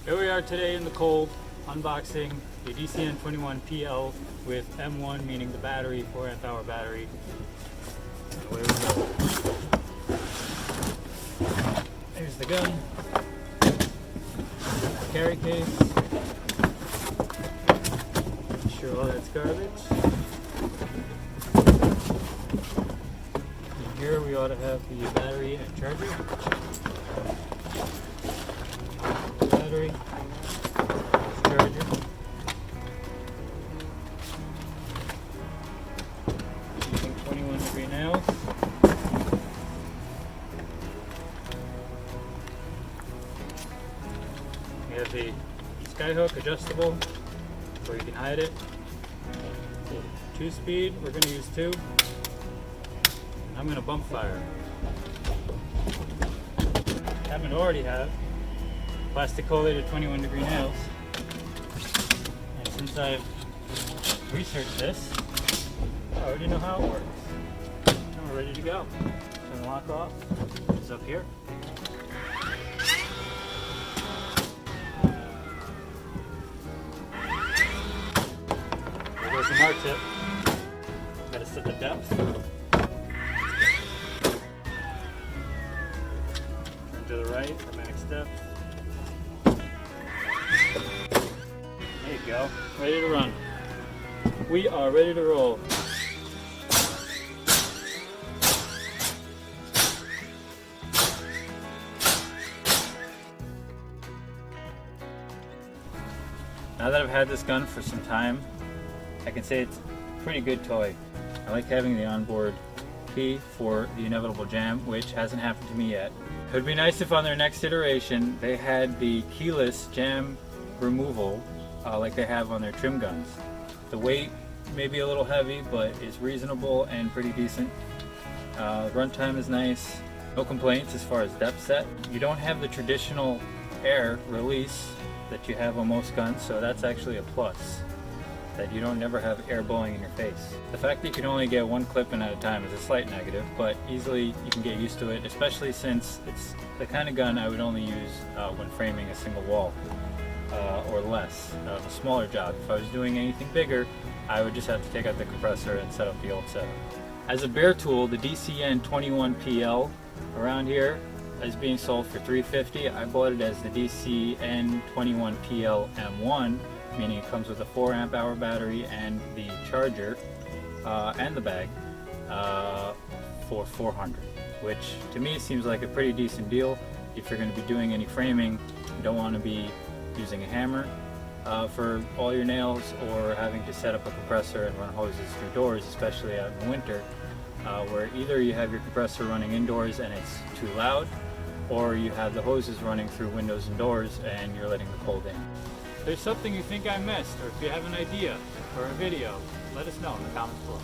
Here we are today in the cold, unboxing the DCN21PL with M1, meaning the battery, 4 amp hour battery. Away we go. There's the gun, carry case. Sure, all that's garbage. And here we ought to have the battery and charger. Battery, charger. Using 21-degree nails. We have the skyhook adjustable, where you can hide it. 2-speed, we're going to use 2. I'm going to bump fire. Happen to already have plastic collated 21-degree nails. And since I've researched this, I already know how it works. And we're ready to go. Turn the lock off. It's up here. There goes the mark tip. Gotta set the depth. Turn to the right for max depth. There you go. Ready to run. We are ready to roll. Now that I've had this gun for some time, I can say it's a pretty good toy. I like having the onboard key for the inevitable jam, which hasn't happened to me yet. It would be nice if on their next iteration they had the keyless jam removal like they have on their trim guns. The weight may be a little heavy, but it's reasonable and pretty decent. Runtime is nice. No complaints as far as depth set. You don't have the traditional air release that you have on most guns, so that's actually a plus. That you don't never have air blowing in your face. The fact that you can only get one clip in at a time is a slight negative, but easily you can get used to it, especially since it's the kind of gun I would only use when framing a single wall or less of a smaller job. If I was doing anything bigger, I would just have to take out the compressor and set up the old setup. As a bare tool, the DCN21PL around here is being sold for $350. I bought it as the DCN21PLM1, meaning it comes with a 4 amp hour battery and the charger and the bag for $400, which to me seems like a pretty decent deal. If you're going to be doing any framing, you don't want to be using a hammer for all your nails or having to set up a compressor and run hoses through doors, especially out in the winter, where either you have your compressor running indoors and it's too loud, or you have the hoses running through windows and doors and you're letting the cold in. If there's something you think I missed, or if you have an idea or a video, let us know in the comments below.